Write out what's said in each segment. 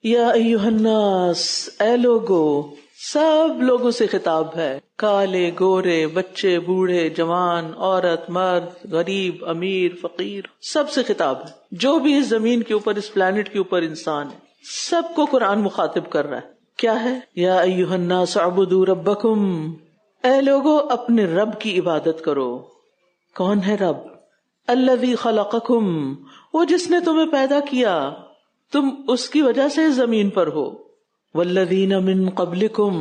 یا ایھا الناس، اے لوگو، سب لوگوں سے خطاب ہے، کالے گورے، بچے بوڑھے جوان، عورت مرد، غریب امیر فقیر، سب سے خطاب ہے. جو بھی اس زمین کے اوپر، اس پلانٹ کے اوپر انسان ہے، سب کو قرآن مخاطب کر رہا ہے. کیا ہے؟ یا ایھا الناس اعبدوا ربکم، اے لوگو اپنے رب کی عبادت کرو. کون ہے رب؟ الذی خلقکم، وہ جس نے تمہیں پیدا کیا، تم اس کی وجہ سے زمین پر ہو. والذین من قبلکم،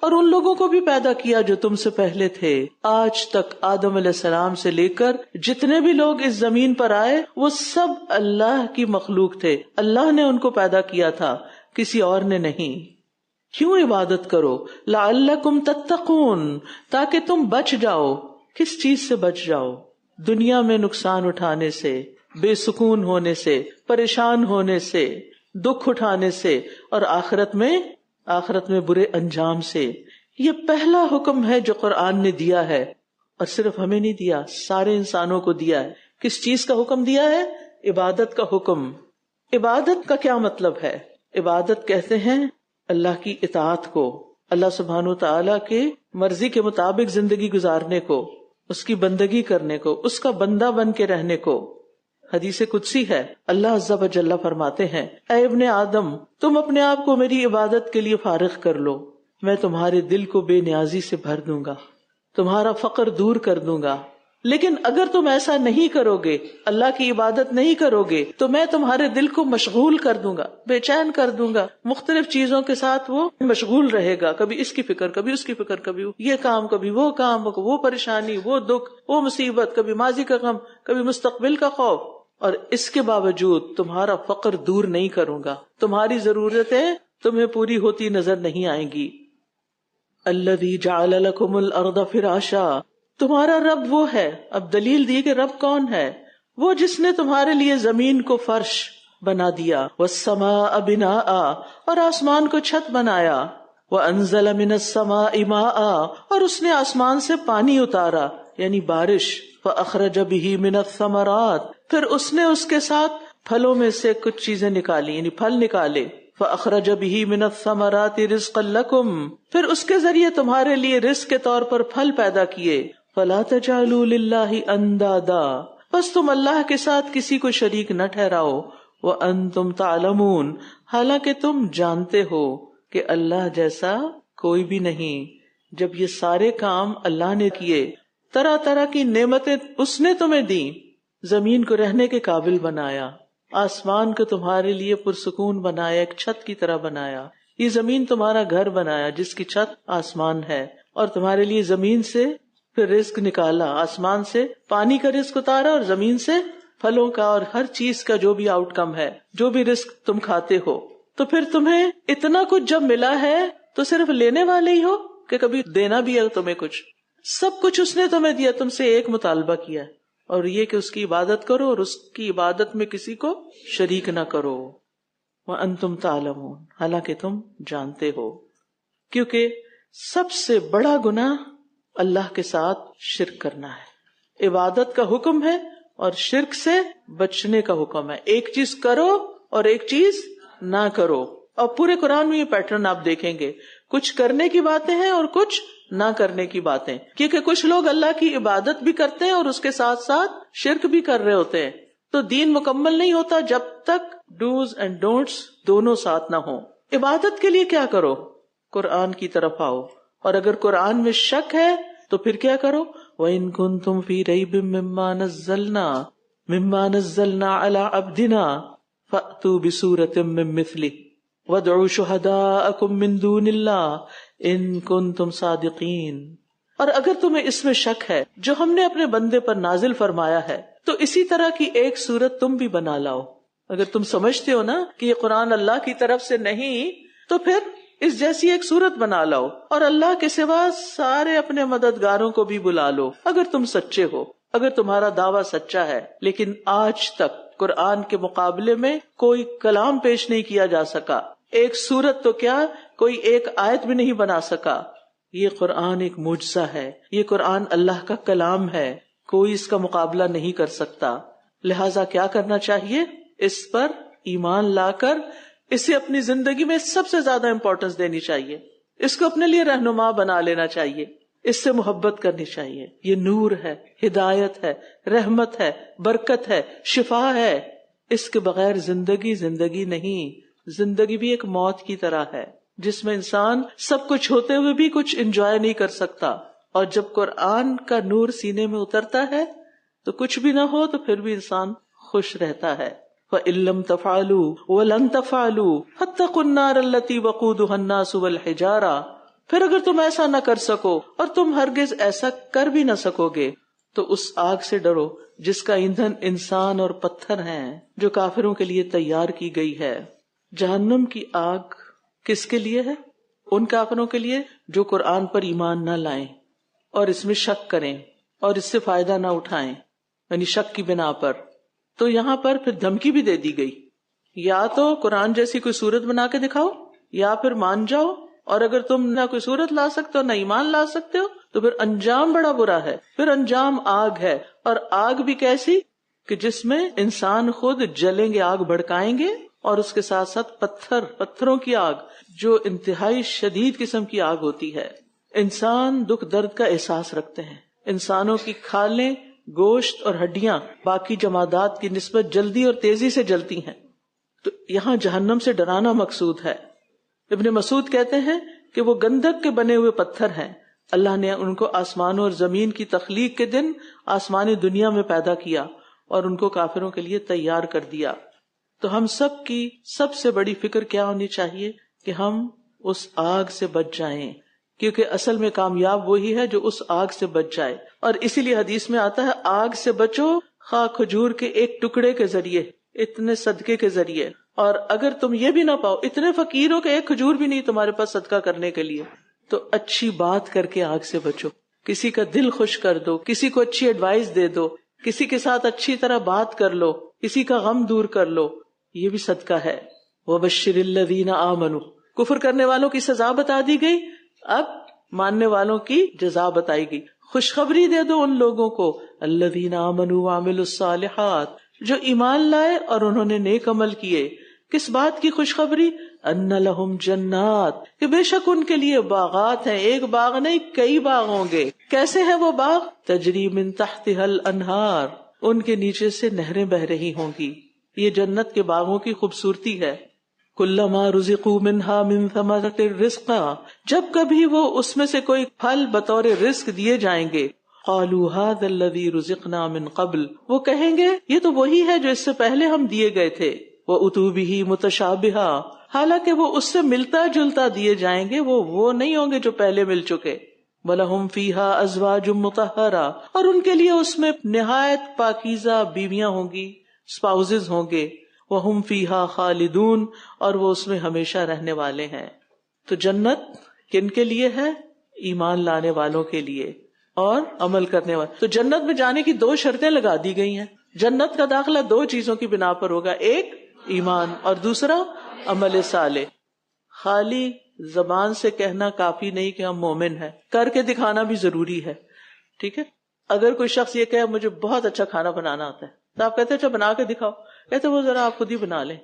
اور ان لوگوں کو بھی پیدا کیا جو تم سے پہلے تھے. آج تک آدم علیہ السلام سے لے کر جتنے بھی لوگ اس زمین پر آئے وہ سب اللہ کی مخلوق تھے. اللہ نے ان کو پیدا کیا تھا، کسی اور نے نہیں. کیوں عبادت کرو؟ لعلکم تتقون، تاکہ تم بچ جاؤ. کس چیز سے بچ جاؤ؟ دنیا میں نقصان اٹھانے سے، بے سکون ہونے سے، پریشان ہونے سے، دکھ اٹھانے سے، اور آخرت میں برے انجام سے. یہ پہلا حکم ہے جو قرآن نے دیا ہے، اور صرف ہمیں نہیں دیا، سارے انسانوں کو دیا ہے. کس چیز کا حکم دیا ہے؟ عبادت کا حکم. عبادت کا کیا مطلب ہے؟ عبادت کہتے ہیں اللہ کی اطاعت کو، اللہ سبحانہ وتعالی کے مرضی کے مطابق زندگی گزارنے کو، اس کی بندگی کرنے کو، اس کا بندہ بن کے رہنے کو. حدیث قدسی ہے، اللہ عز و جل فرماتے ہیں، اے ابن آدم، تم اپنے آپ کو میری عبادت کے لیے فارغ کر لو، میں تمہارے دل کو بے نیازی سے بھر دوں گا، تمہارا فقر دور کر دوں گا. لیکن اگر تم ایسا نہیں کرو گے، اللہ کی عبادت نہیں کرو گے، تو میں تمہارے دل کو مشغول کر دوں گا، بے چین کر دوں گا. مختلف چیزوں کے ساتھ وہ مشغول رہے گا، کبھی اس کی فکر، کبھی اس کی فکر، کبھی یہ کام، کبھی وہ کام، وہ پریشانی، وہ دکھ، وہ مصیبت، کبھی ماضی کا غم، کبھی مستقبل کا خوف. اور اس کے باوجود تمہارا فقر دور نہیں کروں گا، تمہاری ضرورتیں تمہیں پوری ہوتی نظر نہیں آئیں گی. الذی جعل لکم الارض فراشا، تمہارا رب وہ ہے. اب دلیل دی کہ رب کون ہے؟ وہ جس نے تمہارے لیے زمین کو فرش بنا دیا، والسماء بناء، اور آسمان کو چھت بنایا، وانزل من السماء ماء، اور اس نے آسمان سے پانی اتارا یعنی بارش، فاخرج به من الثمرات، پھر اس نے اس کے ساتھ پھلوں میں سے کچھ چیزیں نکالی یعنی پھل نکالے. فاخرج به من الثمرات رزقا لکم، پھر اس کے ذریعے تمہارے لیے رزق کے طور پر پھل پیدا کیے. فلا تجعلوا للہ اندادا، بس تم اللہ کے ساتھ کسی کو شریک نہ ٹھہراؤ. وانتم تعلمون، حالانکہ تم جانتے ہو کہ اللہ جیسا کوئی بھی نہیں. جب یہ سارے کام اللہ نے کیے، طرح طرح کی نعمتیں اس نے تمہیں دی، زمین کو رہنے کے قابل بنایا، آسمان کو تمہارے لیے پرسکون بنایا، ایک چھت کی طرح بنایا، یہ زمین تمہارا گھر بنایا جس کی چھت آسمان ہے، اور تمہارے لیے زمین سے پھر رزق نکالا، آسمان سے پانی کا رزق اتارا اور زمین سے پھلوں کا اور ہر چیز کا جو بھی آؤٹ کم ہے، جو بھی رزق تم کھاتے ہو. تو پھر تمہیں اتنا کچھ جب ملا ہے تو صرف لینے والے ہی ہو کہ کبھی دینا بھی ہے تمہیں کچھ؟ سب کچھ اس نے تمہیں دیا، تم سے ایک مطالبہ کیا ہے، اور یہ کہ اس کی عبادت کرو اور اس کی عبادت میں کسی کو شریک نہ کرو. وَأَنْتُمْ تَعْلَمُونَ، حالانکہ تم جانتے ہو. کیونکہ سب سے بڑا گناہ اللہ کے ساتھ شرک کرنا ہے. عبادت کا حکم ہے اور شرک سے بچنے کا حکم ہے. ایک چیز کرو اور ایک چیز نہ کرو. اور پورے قرآن میں یہ پیٹرن آپ دیکھیں گے، کچھ کرنے کی باتیں ہیں اور کچھ نہ کرنے کی باتیں. کیونکہ کچھ لوگ اللہ کی عبادت بھی کرتے ہیں اور اس کے ساتھ ساتھ شرک بھی کر رہے ہوتے ہیں. تو دین مکمل نہیں ہوتا جب تک ڈوز اینڈ ڈونٹس دونوں ساتھ نہ ہوں. عبادت کے لیے کیا کرو؟ قرآن کی طرف آؤ، اور اگر قرآن میں شک ہے تو پھر کیا کرو؟ وَإِن كُنتُمْ فِي رَيْبٍ مِّمَّا نَزَّلْنَا عَلَىٰ عَبْدِنَا فَأْتُوا بِسُورَةٍ مِّن مِّثْلِهِ وَادْعُوا شُهَدَاءَكُم مِّن دُونِ اللَّهِ إِن كُنتُمْ صَادِقِينَ. اور اگر تمہیں اس میں شک ہے جو ہم نے اپنے بندے پر نازل فرمایا ہے تو اسی طرح کی ایک سورت تم بھی بنا لاؤ. اگر تم سمجھتے ہو نا کہ یہ قرآن اللہ کی طرف سے نہیں تو پھر اس جیسی ایک صورت بنا لاؤ، اور اللہ کے سوا سارے اپنے مددگاروں کو بھی بلا لو اگر تم سچے ہو، اگر تمہارا دعویٰ سچا ہے. لیکن آج تک قرآن کے مقابلے میں کوئی کلام پیش نہیں کیا جا سکا. ایک صورت تو کیا، کوئی ایک آیت بھی نہیں بنا سکا. یہ قرآن ایک معجزہ ہے، یہ قرآن اللہ کا کلام ہے، کوئی اس کا مقابلہ نہیں کر سکتا. لہٰذا کیا کرنا چاہیے؟ اس پر ایمان لا کر اسے اپنی زندگی میں سب سے زیادہ امپورٹنس دینی چاہیے، اس کو اپنے لیے رہنما بنا لینا چاہیے، اس سے محبت کرنی چاہیے. یہ نور ہے، ہدایت ہے، رحمت ہے، برکت ہے، شفا ہے. اس کے بغیر زندگی نہیں. زندگی بھی ایک موت کی طرح ہے جس میں انسان سب کچھ ہوتے ہوئے بھی کچھ انجوائے نہیں کر سکتا. اور جب قرآن کا نور سینے میں اترتا ہے تو کچھ بھی نہ ہو تو پھر بھی انسان خوش رہتا ہے. فَإِن لَّمْ تَفْعَلُوا وَلَن تَفْعَلُوا فَاتَّقُوا النَّارَ الَّتِي وَقُودُهَا النَّاسُ وَالْحِجَارَةُ. پھر اگر تم ایسا نہ کر سکو اور تم ہرگز ایسا کر بھی نہ سکو گے تو اس آگ سے ڈرو جس کا ایندھن انسان اور پتھر ہیں، جو کافروں کے لیے تیار کی گئی ہے. جہنم کی آگ کس کے لیے ہے؟ ان کافروں کے لیے جو قرآن پر ایمان نہ لائیں اور اس میں شک کریں اور اس سے فائدہ نہ اٹھائیں، یعنی شک کی بنا پر. تو یہاں پر پھر دھمکی بھی دے دی گئی، یا تو قرآن جیسی کوئی صورت بنا کے دکھاؤ یا پھر مان جاؤ، اور اگر تم نہ کوئی صورت لا سکتے ہو نہ ایمان لا سکتے ہو تو پھر انجام بڑا برا ہے. پھر انجام آگ ہے، اور آگ بھی کیسی کہ جس میں انسان خود جلیں گے، آگ بھڑکائیں گے، اور اس کے ساتھ ساتھ پتھروں کی آگ جو انتہائی شدید قسم کی آگ ہوتی ہے. انسان دکھ درد کا احساس رکھتے ہیں. انسانوں کی کھالیں، گوشت اور ہڈیاں باقی جمادات کی نسبت جلدی اور تیزی سے جلتی ہیں. تو یہاں جہنم سے ڈرانا مقصود ہے. ابن مسعود کہتے ہیں کہ وہ گندھک کے بنے ہوئے پتھر ہیں. اللہ نے ان کو آسمانوں اور زمین کی تخلیق کے دن آسمانی دنیا میں پیدا کیا اور ان کو کافروں کے لیے تیار کر دیا. تو ہم سب کی سب سے بڑی فکر کیا ہونی چاہیے کہ ہم اس آگ سے بچ جائیں، کیونکہ اصل میں کامیاب وہی ہے جو اس آگ سے بچ جائے. اور اسی لیے حدیث میں آتا ہے آگ سے بچو خواہ کھجور کے ایک ٹکڑے کے ذریعے، اتنے صدقے کے ذریعے. اور اگر تم یہ بھی نہ پاؤ، اتنے فقیر ہو کہ ایک کھجور بھی نہیں تمہارے پاس صدقہ کرنے کے لیے، تو اچھی بات کر کے آگ سے بچو. کسی کا دل خوش کر دو، کسی کو اچھی ایڈوائس دے دو، کسی کے ساتھ اچھی طرح بات کر لو، کسی کا غم دور کر لو، یہ بھی صدقہ ہے. وَبَشِّرِ الَّذِينَ آمَنُوا. کفر کرنے والوں کی سزا بتا دی گئی، اب ماننے والوں کی جزا بتائی گئی. خوشخبری دے دو ان لوگوں کو الذین آمنوا وعملوا الصالحات، جو ایمان لائے اور انہوں نے نیک عمل کیے. کس بات کی خوشخبری؟ ان لہم جنات، کہ بے شک ان کے لیے باغات ہیں. ایک باغ نہیں، کئی باغ ہوں گے. کیسے ہیں وہ باغ؟ تجری من تحتها الانہار، ان کے نیچے سے نہریں بہ رہی ہوں گی. یہ جنت کے باغوں کی خوبصورتی ہے. کلما رزقوا منها من ثمرۃ الرزق، جب کبھی وہ اس میں سے کوئی پھل بطور رزق دیے جائیں گے، قالوا هذا الذي رزقنا من قبل، وہ کہیں گے یہ تو وہی ہے جو اس سے پہلے ہم دیے گئے تھے. وَأُتُوا بِهِ مُتَشَابِهًا، حالانکہ وہ اس سے ملتا جلتا دیے جائیں گے، وہ نہیں ہوں گے جو پہلے مل چکے. وَلَهُمْ فِيهَا أَزْوَاجٌ مُطَهَّرَةٌ، اور ان کے لیے اس میں نہایت پاکیزہ بیویاں ہوں گی، اسپاؤزز ہوں گے. وَهُمْ فِيهَا خَالِدُونَ، اور وہ اس میں ہمیشہ رہنے والے ہیں. تو جنت کن کے لیے ہے؟ ایمان لانے والوں کے لیے اور عمل کرنے والے. تو جنت میں جانے کی 2 شرطیں لگا دی گئی ہیں. جنت کا داخلہ 2 چیزوں کی بنا پر ہوگا، ایک ایمان اور دوسرا عمل صالح. خالی زبان سے کہنا کافی نہیں کہ ہم مومن ہیں، کر کے دکھانا بھی ضروری ہے. ٹھیک ہے، اگر کوئی شخص یہ کہے مجھے بہت اچھا کھانا بنانا آتا ہے تو آپ کہتے اچھا بنا کے دکھاؤ، کہتے وہ ذرا آپ خود ہی بنا لیں،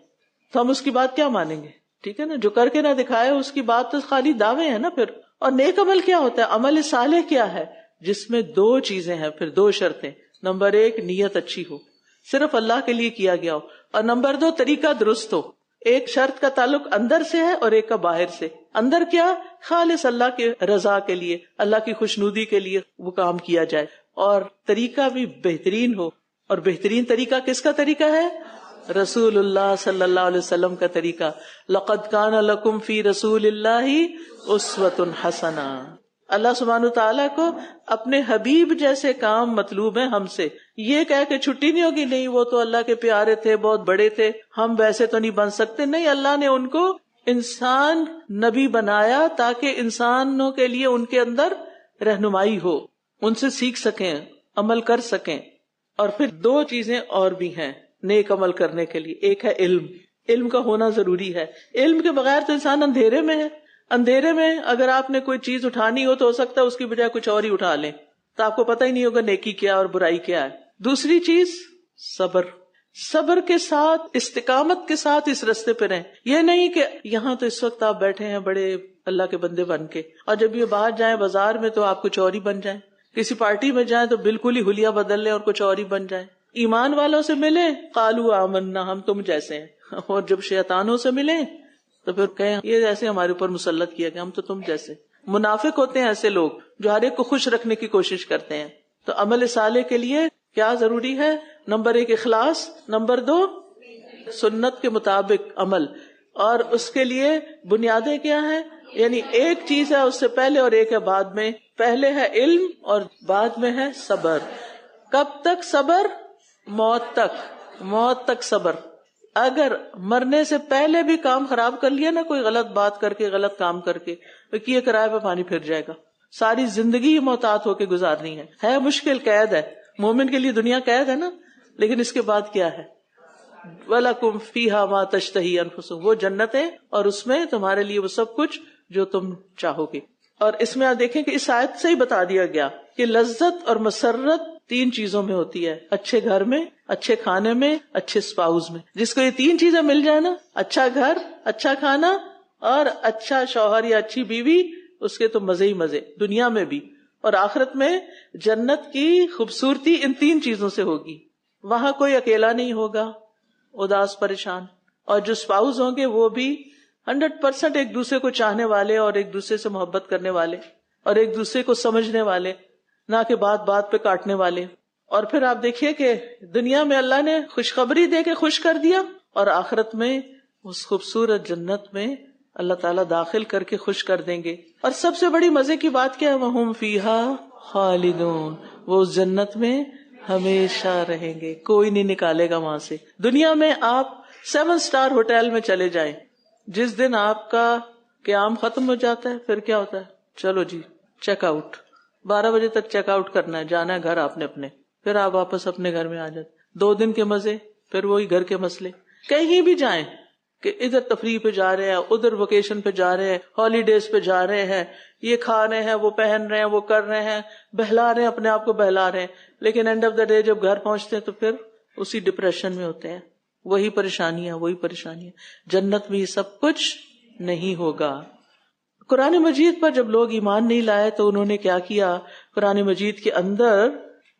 تو ہم اس کی بات کیا مانیں گے؟ ٹھیک ہے نا، جو کر کے نہ دکھائے اس کی بات تو خالی دعوے ہیں نا. پھر اور نیک عمل کیا ہوتا ہے؟ عمل صالح کیا ہے؟ جس میں 2 چیزیں ہیں، پھر 2 شرطیں. نمبر 1 نیت اچھی ہو، صرف اللہ کے لیے کیا گیا ہو، اور نمبر 2 طریقہ درست ہو. ایک شرط کا تعلق اندر سے ہے اور ایک کا باہر سے. اندر کیا؟ خالص اللہ کے رضا کے لیے، اللہ کی خوشنودی کے لیے وہ کام کیا جائے، اور طریقہ بھی بہترین ہو. اور بہترین طریقہ کس کا طریقہ ہے؟ رسول اللہ صلی اللہ علیہ وسلم کا طریقہ. لقد کان لکم فی رسول اللہ اسوۃ حسنہ. اللہ سبحانہ تعالیٰ کو اپنے حبیب جیسے کام مطلوب ہیں ہم سے. یہ کہہ کہ چھٹی نہیں ہوگی، نہیں وہ تو اللہ کے پیارے تھے، بہت بڑے تھے، ہم ویسے تو نہیں بن سکتے. نہیں، اللہ نے ان کو انسان نبی بنایا تاکہ انسانوں کے لیے ان کے اندر رہنمائی ہو، ان سے سیکھ سکیں، عمل کر سکیں. اور پھر 2 چیزیں اور بھی ہیں نیک عمل کرنے کے لیے. ایک ہے علم کا ہونا ضروری ہے. علم کے بغیر تو انسان اندھیرے میں ہے. اندھیرے میں اگر آپ نے کوئی چیز اٹھانی ہو تو ہو سکتا ہے اس کی بجائے کچھ اور ہی اٹھا لیں، تو آپ کو پتہ ہی نہیں ہوگا نیکی کیا اور برائی کیا ہے. دوسری چیز صبر. صبر کے ساتھ، استقامت کے ساتھ اس راستے پہ رہیں. یہ نہیں کہ یہاں تو اس وقت آپ بیٹھے ہیں بڑے اللہ کے بندے بن کے، اور جب یہ باہر جائیں بازار میں تو آپ کچھ اور ہی بن جائیں، کسی پارٹی میں جائیں تو بالکل ہی حلیہ بدل لیں اور کچھ اور ہی بن جائیں. ایمان والوں سے ملیں قالوا آمنا، ہم تم جیسے ہیں، اور جب شیطانوں سے ملیں تو پھر کہیں یہ ایسے ہمارے اوپر مسلط کیا گیا، ہم تو تم جیسے. منافق ہوتے ہیں ایسے لوگ جو ہر ایک کو خوش رکھنے کی کوشش کرتے ہیں. تو عمل صالح کے لیے کیا ضروری ہے؟ نمبر 1 اخلاص، نمبر 2 سنت کے مطابق عمل، اور اس کے لیے بنیادیں کیا ہیں؟ یعنی ایک چیز ہے اس سے پہلے اور ایک ہے بعد میں. پہلے ہے علم اور بعد میں ہے صبر. کب تک صبر؟ موت تک. موت تک صبر. اگر مرنے سے پہلے بھی کام خراب کر لیا نا، کوئی غلط بات کر کے، غلط کام کر کے، تو کیے کرائے پہ پانی پھر جائے گا. ساری زندگی محتاط ہو کے گزارنی ہے مشکل، قید ہے. مومن کے لیے دنیا قید ہے نا، لیکن اس کے بعد کیا ہے؟ وَلَكُمْ فِيهَا مَا تَشْتَهِي أَنفُسُكُمْ، وہ جنت ہے اور اس میں تمہارے لیے وہ سب کچھ جو تم چاہو گے. اور اس میں آپ دیکھیں کہ اس آیت سے ہی بتا دیا گیا کہ لذت اور مسرت 3 چیزوں میں ہوتی ہے: اچھے گھر میں، اچھے کھانے میں، اچھے اسپاؤز میں. جس کو یہ 3 چیزیں مل جائے نا، اچھا گھر، اچھا کھانا اور اچھا شوہر یا اچھی بیوی، اس کے تو مزے ہی مزے دنیا میں بھی، اور آخرت میں جنت کی خوبصورتی ان 3 چیزوں سے ہوگی. وہاں کوئی اکیلا نہیں ہوگا اداس پریشان، اور جو اسپاؤز ہوں گے وہ بھی 100% ایک دوسرے کو چاہنے والے اور ایک دوسرے سے محبت کرنے والے اور ایک دوسرے کو سمجھنے والے، نہ کہ بات بات پہ کاٹنے والے. اور پھر آپ دیکھیے کہ دنیا میں اللہ نے خوشخبری دے کے خوش کر دیا، اور آخرت میں اس خوبصورت جنت میں اللہ تعالیٰ داخل کر کے خوش کر دیں گے. اور سب سے بڑی مزے کی بات کیا ہے؟ وَهُمْ فِيهَا خَالِدُونَ، وہ اس جنت میں ہمیشہ رہیں گے، کوئی نہیں نکالے گا وہاں سے. دنیا میں آپ 7 اسٹار ہوٹل میں چلے جائیں، جس دن آپ کا قیام ختم ہو جاتا ہے پھر کیا ہوتا ہے؟ چلو جی چیک آؤٹ، 12 بجے تک چیک آؤٹ کرنا ہے، جانا ہے گھر آپ نے اپنے، پھر آپ واپس اپنے گھر میں آ جاتے. 2 دن کے مزے، پھر وہی گھر کے مسئلے. کہیں بھی جائیں کہ ادھر تفریح پہ جا رہے ہیں، ادھر ویکیشن پہ جا رہے ہیں، ہالیڈیز پہ جا رہے ہیں، یہ کھا رہے ہیں، وہ پہن رہے ہیں، وہ کر رہے ہیں، بہلا رہے ہیں، اپنے آپ کو بہلا رہے ہیں، لیکن اینڈ آف دا ڈے جب گھر پہنچتے ہیں تو پھر اسی ڈپریشن میں ہوتے ہیں. وہی پریشانیاں. جنت میں یہ سب کچھ نہیں ہوگا. قرآن مجید پر جب لوگ ایمان نہیں لائے تو انہوں نے کیا کیا؟ قرآن مجید کے اندر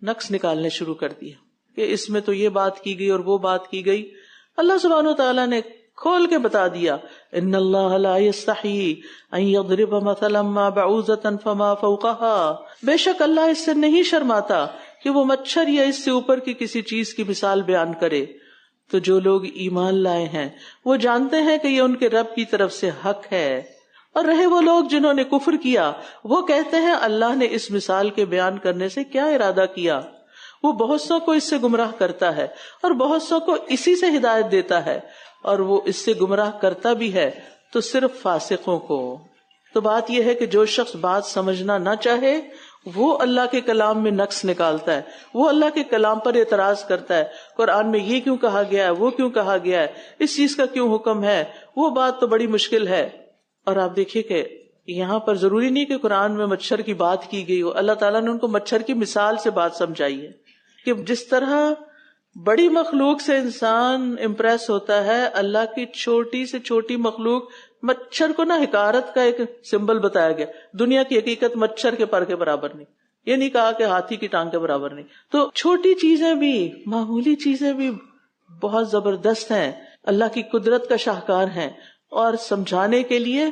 نقص نکالنے شروع کر دیا کہ اس میں تو یہ بات کی گئی اور وہ بات کی گئی. اللہ سبحانہ و تعالیٰ نے کھول کے بتا دیا، ان اللہ لا یستحی ان یضرب مثلا ما بعوضۃ فما فوقها، بے شک اللہ اس سے نہیں شرماتا کہ وہ مچھر یا اس سے اوپر کی کسی چیز کی مثال بیان کرے. تو جو لوگ ایمان لائے ہیں وہ جانتے ہیں کہ یہ ان کے رب کی طرف سے حق ہے، اور رہے وہ لوگ جنہوں نے کفر کیا، وہ کہتے ہیں اللہ نے اس مثال کے بیان کرنے سے کیا ارادہ کیا. وہ بہت سو کو اس سے گمراہ کرتا ہے اور بہت سو کو اسی سے ہدایت دیتا ہے، اور وہ اس سے گمراہ کرتا بھی ہے تو صرف فاسقوں کو. تو بات یہ ہے کہ جو شخص بات سمجھنا نہ چاہے وہ اللہ کے کلام میں نقص نکالتا ہے، وہ اللہ کے کلام پر اعتراض کرتا ہے، قرآن میں یہ کیوں کہا گیا ہے، وہ کیوں کہا گیا ہے، اس چیز کا کیوں حکم ہے، وہ بات تو بڑی مشکل ہے. اور آپ دیکھیے کہ یہاں پر ضروری نہیں کہ قرآن میں مچھر کی بات کی گئی ہو، اللہ تعالیٰ نے ان کو مچھر کی مثال سے بات سمجھائی ہے کہ جس طرح بڑی مخلوق سے انسان امپریس ہوتا ہے، اللہ کی چھوٹی سے چھوٹی مخلوق، مچھر کو نہ حقارت کا ایک سمبل بتایا گیا. دنیا کی حقیقت مچھر کے پر کے برابر نہیں، یہ نہیں کہا کہ ہاتھی کی ٹانگ کے برابر نہیں. تو چھوٹی چیزیں بھی، معمولی چیزیں بھی بہت زبردست ہیں، اللہ کی قدرت کا شاہکار ہیں، اور سمجھانے کے لیے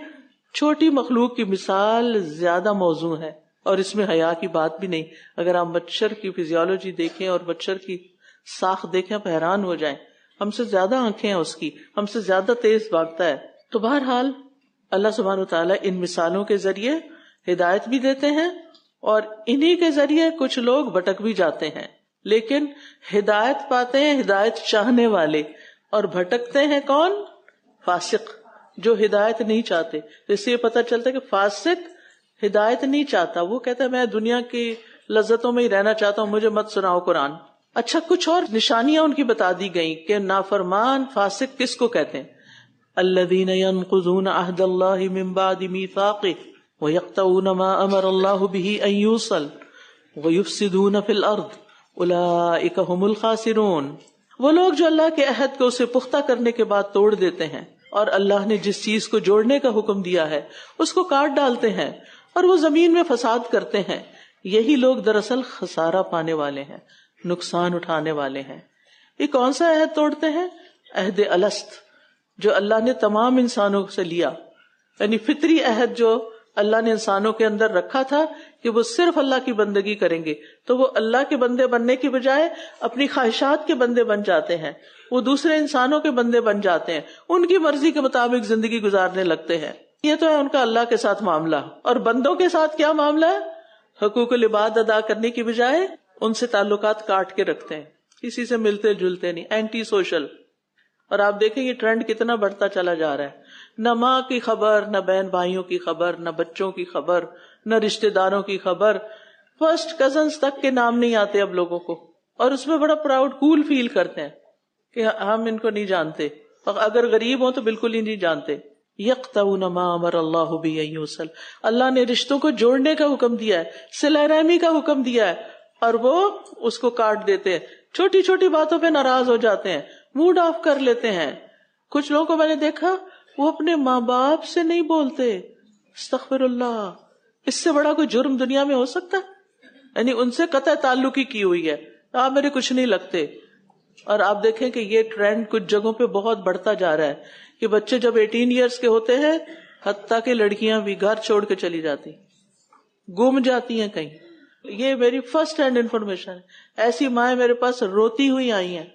چھوٹی مخلوق کی مثال زیادہ موزوں ہے. اور اس میں حیا کی بات بھی نہیں. اگر آپ مچھر کی فزیولوجی دیکھیں اور مچھر کی ساخت دیکھیں آپ حیران ہو جائیں. ہم سے زیادہ آنکھیں ہیں اس کی، ہم سے زیادہ تیز بھاگتا ہے. تو بہرحال اللہ سبحانہ وتعالیٰ ان مثالوں کے ذریعے ہدایت بھی دیتے ہیں، اور انہی کے ذریعے کچھ لوگ بھٹک بھی جاتے ہیں. لیکن ہدایت پاتے ہیں ہدایت چاہنے والے، اور بھٹکتے ہیں کون؟ فاسق، جو ہدایت نہیں چاہتے. اس سے یہ پتہ چلتا ہے کہ فاسق ہدایت نہیں چاہتا، وہ کہتا ہے میں دنیا کی لذتوں میں ہی رہنا چاہتا ہوں، مجھے مت سناؤ قرآن. اچھا، کچھ اور نشانیاں ان کی بتا دی گئیں کہ نافرمان فاسق کس کو کہتے ہیں. الذین ینقضون عہد اللہ من بعد میثاقہ ویقطعون ما امر اللہ بہ ان یوصل ویفسدون فی الارض اولئک هم الخاسرون. وہ لوگ جو اللہ کے عہد کو اسے پختہ کرنے کے بعد توڑ دیتے ہیں اور اللہ نے جس چیز کو جوڑنے کا حکم دیا ہے اس کو کاٹ ڈالتے ہیں اور وہ زمین میں فساد کرتے ہیں، یہی لوگ دراصل خسارہ پانے والے ہیں، نقصان اٹھانے والے ہیں۔ یہ کون سا عہد توڑتے ہیں؟ عہد الست، جو اللہ نے تمام انسانوں سے لیا، یعنی فطری عہد جو اللہ نے انسانوں کے اندر رکھا تھا کہ وہ صرف اللہ کی بندگی کریں گے، تو وہ اللہ کے بندے بننے کی بجائے اپنی خواہشات کے بندے بن جاتے ہیں، وہ دوسرے انسانوں کے بندے بن جاتے ہیں، ان کی مرضی کے مطابق زندگی گزارنے لگتے ہیں۔ یہ تو ہے ان کا اللہ کے ساتھ معاملہ۔ اور بندوں کے ساتھ کیا معاملہ ہے؟ حقوق العباد ادا کرنے کی بجائے ان سے تعلقات کاٹ کے رکھتے ہیں، کسی سے ملتے جلتے نہیں، اینٹی سوشل۔ اور آپ دیکھیں یہ ٹرینڈ کتنا بڑھتا چلا جا رہا ہے، نہ ماں کی خبر، نہ بہن بھائیوں کی خبر، نہ بچوں کی خبر، نہ رشتہ داروں کی خبر، فرسٹ کزنز تک کے نام نہیں آتے اب لوگوں کو، اور اس میں بڑا پراؤڈ کول فیل کرتے ہیں کہ ہم ان کو نہیں جانتے، اگر غریب ہوں تو بالکل ہی نہیں جانتے۔ یقطعون ما امر اللہ بہ ان یوصل، اللہ نے رشتوں کو جوڑنے کا حکم دیا ہے، صلہ رحمی کا حکم دیا ہے، اور وہ اس کو کاٹ دیتے ہیں، چھوٹی چھوٹی باتوں پہ ناراض ہو جاتے ہیں، موڈ آف کر لیتے ہیں۔ کچھ لوگوں کو میں نے دیکھا وہ اپنے ماں باپ سے نہیں بولتے، استغفر اللہ، اس سے بڑا کوئی جرم دنیا میں ہو سکتا ہے؟ یعنی ان سے قطع تعلق ہی کی ہوئی ہے، آپ میرے کچھ نہیں لگتے۔ اور آپ دیکھیں کہ یہ ٹرینڈ کچھ جگہوں پہ بہت بڑھتا جا رہا ہے کہ بچے جب 18 ایئرس کے ہوتے ہیں، حتیٰ کہ لڑکیاں بھی گھر چھوڑ کے چلی جاتی، گم جاتی ہیں کہیں۔ یہ میری فرسٹ ہینڈ انفارمیشن ہے، ایسی مائیں میرے پاس روتی ہوئی آئی ہیں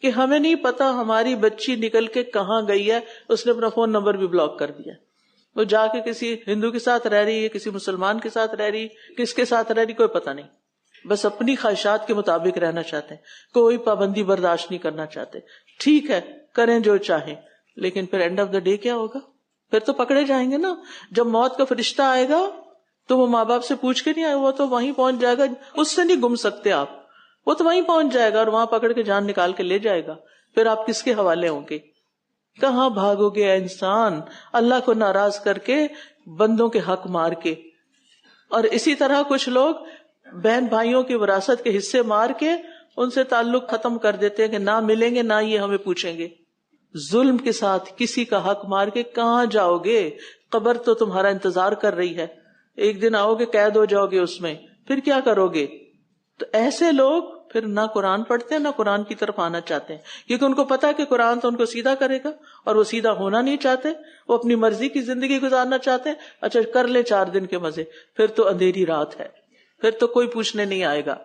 کہ ہمیں نہیں پتا ہماری بچی نکل کے کہاں گئی ہے، اس نے اپنا فون نمبر بھی بلاک کر دیا، وہ جا کے کسی ہندو کے ساتھ رہ رہی ہے، کسی مسلمان کے ساتھ رہ رہی، کس کے ساتھ رہ رہی کوئی پتہ نہیں، بس اپنی خواہشات کے مطابق رہنا چاہتے ہیں، کوئی پابندی برداشت نہیں کرنا چاہتے۔ ٹھیک ہے، کریں جو چاہیں، لیکن پھر اینڈ آف دا ڈے کیا ہوگا؟ پھر تو پکڑے جائیں گے نا۔ جب موت کا فرشتہ آئے گا تو وہ ماں باپ سے پوچھ کے نہیں آئے، وہ تو وہیں پہنچ جائے گا، اس سے نہیں گم سکتے آپ، وہ تو وہیں پہنچ جائے گا اور وہاں پکڑ کے جان نکال کے لے جائے گا، پھر آپ کس کے حوالے ہوں گے؟ کہاں بھاگو گے انسان اللہ کو ناراض کر کے، بندوں کے حق مار کے؟ اور اسی طرح کچھ لوگ بہن بھائیوں کی وراثت کے حصے مار کے ان سے تعلق ختم کر دیتے ہیں کہ نہ ملیں گے نہ یہ ہمیں پوچھیں گے۔ ظلم کے ساتھ کسی کا حق مار کے کہاں جاؤ گے؟ قبر تو تمہارا انتظار کر رہی ہے، ایک دن آؤ گے قید ہو جاؤ گے اس میں، پھر کیا کرو گے؟ تو ایسے لوگ پھر نہ قرآن پڑھتے ہیں نہ قرآن کی طرف آنا چاہتے ہیں، کیونکہ ان کو پتا ہے کہ قرآن تو ان کو سیدھا کرے گا، اور وہ سیدھا ہونا نہیں چاہتے، وہ اپنی مرضی کی زندگی گزارنا چاہتے ہیں۔ اچھا کر لے 4 دن کے مزے، پھر تو اندھیری رات ہے، پھر تو کوئی پوچھنے نہیں آئے گا۔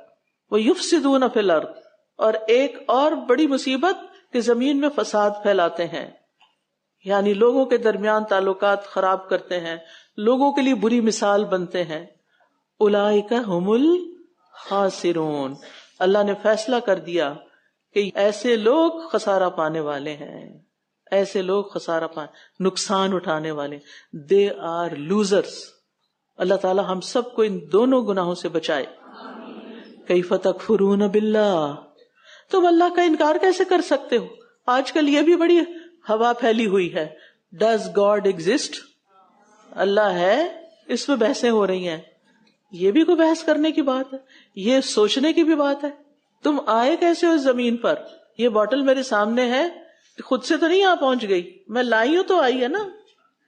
وہ یفسدون فی الارض، اور ایک اور بڑی مصیبت کہ زمین میں فساد پھیلاتے ہیں، یعنی لوگوں کے درمیان تعلقات خراب کرتے ہیں، لوگوں کے لیے بری مثال بنتے ہیں۔ اولئک هم الخاسرون، اللہ نے فیصلہ کر دیا کہ ایسے لوگ خسارہ پانے والے ہیں، ایسے لوگ خسارہ نقصان اٹھانے والے، دے آر لوزرز۔ اللہ تعالی ہم سب کو ان دونوں گناہوں سے بچائے۔ کیف تکفرون باللہ، تم اللہ کا انکار کیسے کر سکتے ہو؟ آج کل یہ بھی بڑی ہوا پھیلی ہوئی ہے، ڈز گاڈ ایگزسٹ، اللہ ہے، اس پہ بحثیں ہو رہی ہیں۔ یہ بھی کوئی بحث کرنے کی بات ہے؟ یہ سوچنے کی بھی بات ہے؟ تم آئے کیسے ہو زمین پر؟ یہ بوٹل میرے سامنے ہے، خود سے تو نہیں یہاں پہنچ گئی، میں لائی ہوں تو آئی ہے نا،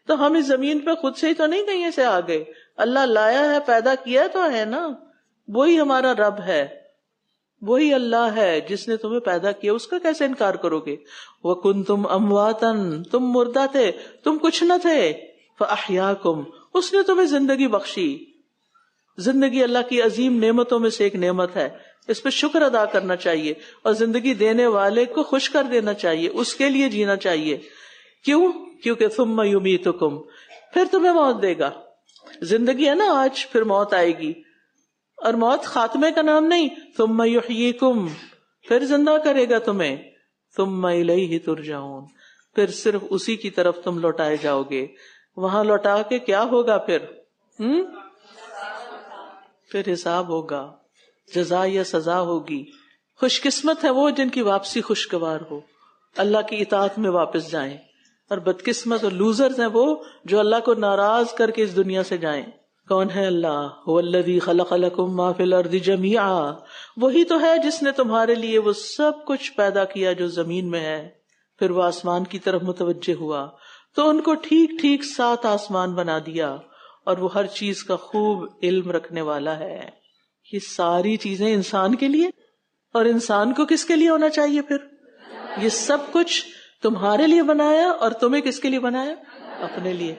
تو ہم اس زمین پہ خود سے ہی تو نہیں کہیں سے آ گئے، اللہ لایا ہے، پیدا کیا تو ہے نا، وہی ہمارا رب ہے، وہی اللہ ہے جس نے تمہیں پیدا کیا، اس کا کیسے انکار کرو گے؟ وَكُنْتُمْ أَمْوَاتًا، تم مردہ تھے، تم کچھ نہ تھے، فَأَحْيَاكُمْ، اس نے تمہیں زندگی بخشی۔ زندگی اللہ کی عظیم نعمتوں میں سے ایک نعمت ہے، اس پہ شکر ادا کرنا چاہیے، اور زندگی دینے والے کو خوش کر دینا چاہیے، اس کے لیے جینا چاہیے۔ کیوں؟ کیونکہ ثم یمیتکم، پھر تمہیں موت دے گا۔ زندگی ہے نا آج، پھر موت آئے گی، اور موت خاتمے کا نام نہیں، ثم یحییکم، پھر زندہ کرے گا تمہیں، ثم الیہ ترجعون، پھر صرف اسی کی طرف تم لوٹائے جاؤ گے۔ وہاں لوٹا کے کیا ہوگا پھر حساب ہوگا، جزا یا سزا ہوگی۔ خوش قسمت ہے وہ جن کی واپسی خوشگوار ہو، اللہ کی اطاعت میں واپس جائیں، اور بدقسمت اور لوزرز ہیں وہ جو اللہ کو ناراض کر کے اس دنیا سے جائیں۔ کون ہے اللہ؟ هو الذی خلق لکم ما فی الارض جمیعا، وہی تو ہے جس نے تمہارے لیے وہ سب کچھ پیدا کیا جو زمین میں ہے. پھر وہ آسمان کی طرف متوجہ ہوا تو ان کو ٹھیک ٹھیک 7 آسمان بنا دیا، اور وہ ہر چیز کا خوب علم رکھنے والا ہے. یہ ساری چیزیں انسان کے لیے، اور انسان کو کس کے لیے ہونا چاہیے؟ پھر یہ سب کچھ تمہارے لیے بنایا، اور تمہیں کس کے لیے بنایا؟ اپنے لیے.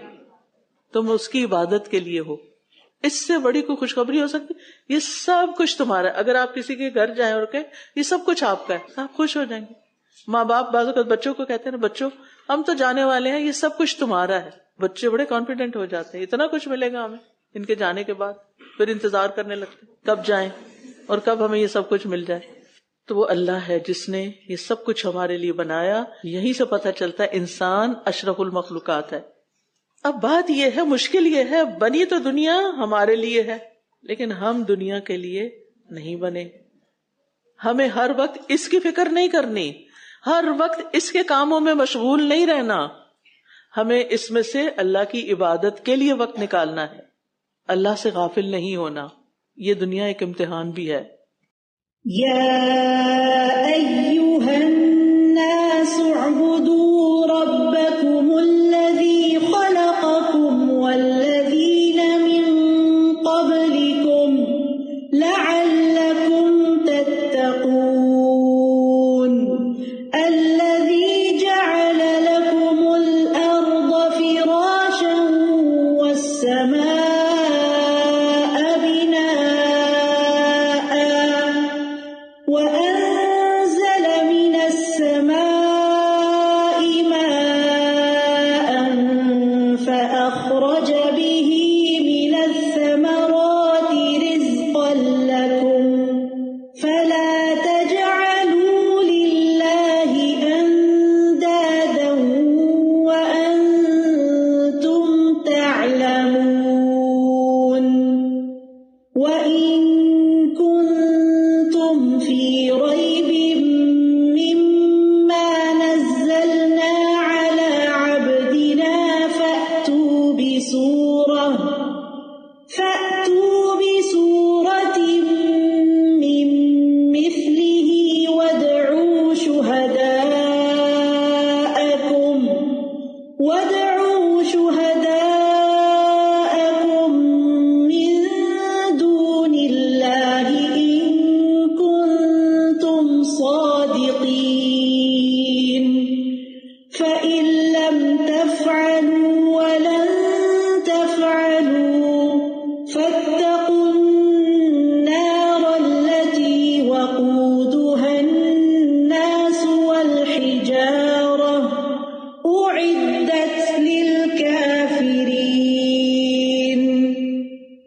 تم اس کی عبادت کے لیے ہو. اس سے بڑی کوئی خوشخبری ہو سکتی؟ یہ سب کچھ تمہارا ہے. اگر آپ کسی کے گھر جائیں اور کہیں یہ سب کچھ آپ کا ہے، آپ خوش ہو جائیں گے. ماں باپ بعض اوقات بچوں کو کہتے ہیں نا، بچوں ہم تو جانے والے ہیں، یہ سب کچھ تمہارا ہے. بچے بڑے کانفیڈنٹ ہو جاتے ہیں، اتنا کچھ ملے گا ہمیں ان کے جانے کے بعد. پھر انتظار کرنے لگتے ہیں کب جائیں اور کب ہمیں یہ سب کچھ مل جائے. تو وہ اللہ ہے جس نے یہ سب کچھ ہمارے لیے بنایا. یہیں سے پتہ چلتا ہے انسان اشرف المخلوقات ہے. اب بات یہ ہے، مشکل یہ ہے، بنی تو دنیا ہمارے لیے ہے، لیکن ہم دنیا کے لیے نہیں بنے. ہمیں ہر وقت اس کی فکر نہیں کرنی، ہر وقت اس کے کاموں میں مشغول نہیں رہنا. ہمیں اس میں سے اللہ کی عبادت کے لیے وقت نکالنا ہے، اللہ سے غافل نہیں ہونا. یہ دنیا ایک امتحان بھی ہے. یا ایھا الناس اعبدوا ربکم الذی خلقکم والذین من قبلکم لعلکم تتقون الذی جعل لکم الارض فراشا والسماء وأنزل من السماء ماء فأخرج به من الثمرات رزقا لكم فلا تجعلوا لله أندادا وأنتم تعلمون وإن كنتم في ريب مما نزلنا على عبدنا فأتوا بسورة من مثله وادعوا شهداءكم من دون الله إن كنتم صادقين فإن لم تفعلوا ولن تفعلوا فاتقوا النار التي وقودها الناس والحجارة أعدت للكافرين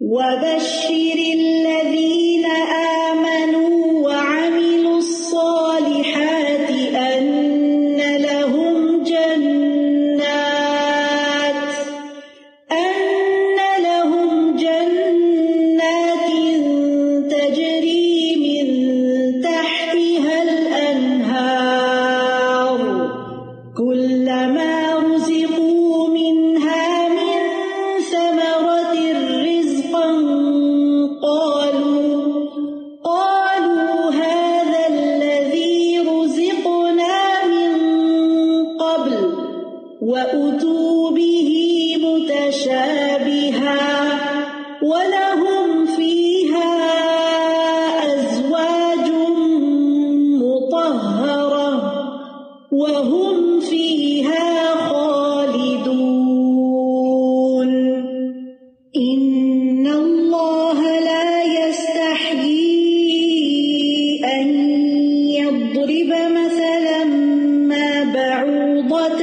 وبشر الذين آمنوا وعملوا الصالحات أن لهم جنات تجري من تحتها الأنهار كلما رزقوا منها من ثمرة رزقا قالوا هذا الذي رزقنا من قبل وأتوا به متشابها ولهم فيها أزواج مطهرة وهم فيها خالدون إن الله لا يستحيي أن يضرب مثلا ما بعوضة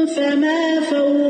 فما فوقها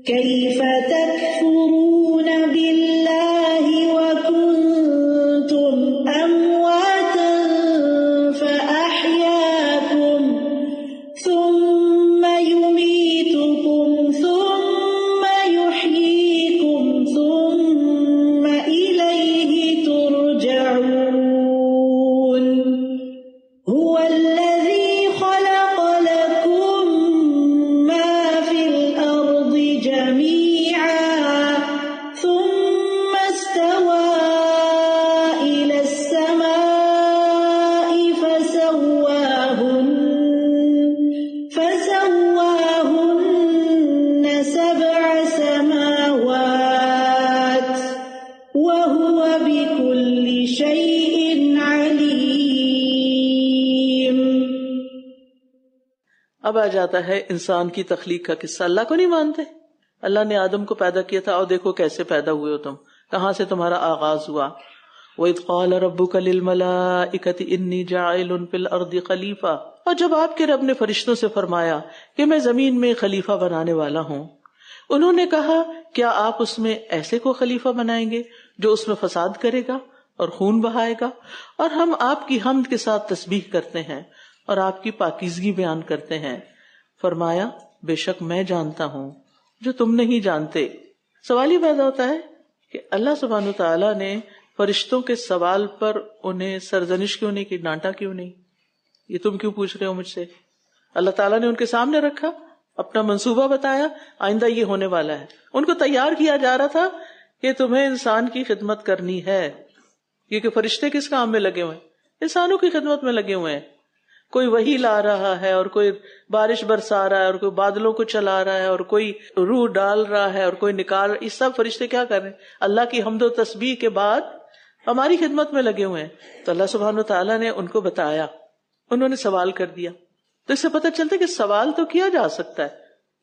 كيف تكفرون بالله وكنتم أمواتا فأحياكم ثم يميتكم ثم يحييكم ثم إليه ترجعون هو الذي خلق لكم ما في الأرض جميعا ثم استوى إلى السماء فسواهن سبع سماوات وهو بكل شيء عليم. اب آ جاتا ہے انسان کی تخلیق کا قصہ. اللہ کو نہیں مانتے؟ اللہ نے آدم کو پیدا کیا تھا اور دیکھو کیسے پیدا ہوئے ہو تم، کہاں سے تمہارا آغاز ہوا. وَإِذْ قَالَ رَبُّكَ لِلْمَلَائِكَةِ إِنِّي جَاعِلٌ فِي الْأَرْضِ خَلِيفَةً، اور جب آپ کے رب نے فرشتوں سے فرمایا کہ میں زمین میں خلیفہ بنانے والا ہوں، انہوں نے کہا کیا آپ اس میں ایسے کو خلیفہ بنائیں گے جو اس میں فساد کرے گا اور خون بہائے گا؟ اور ہم آپ کی حمد کے ساتھ تسبیح کرتے ہیں اور آپ کی پاکیزگی بیان کرتے ہیں. فرمایا بے شک میں جانتا ہوں جو تم نہیں جانتے. سوال یہ پیدا ہوتا ہے کہ اللہ سبحانہ تعالیٰ نے فرشتوں کے سوال پر انہیں سرزنش کیوں نہیں کی، ڈانٹا کیوں نہیں؟ یہ تم کیوں پوچھ رہے ہو مجھ سے؟ اللہ تعالیٰ نے ان کے سامنے رکھا، اپنا منصوبہ بتایا، آئندہ یہ ہونے والا ہے. ان کو تیار کیا جا رہا تھا کہ تمہیں انسان کی خدمت کرنی ہے، کیونکہ فرشتے کس کام میں لگے ہوئے ہیں؟ انسانوں کی خدمت میں لگے ہوئے ہیں. کوئی وحی لا رہا ہے اور کوئی بارش برسا رہا ہے اور کوئی بادلوں کو چلا رہا ہے اور کوئی روح ڈال رہا ہے اور کوئی نکال رہا ہے. یہ سب فرشتے کیا کر رہے ہیں؟ اللہ کی حمد و تسبیح کے بعد ہماری خدمت میں لگے ہوئے ہیں. تو اللہ سبحانہ تعالیٰ نے ان کو بتایا، انہوں نے سوال کر دیا. تو اس سے پتہ چلتا ہے کہ سوال تو کیا جا سکتا ہے.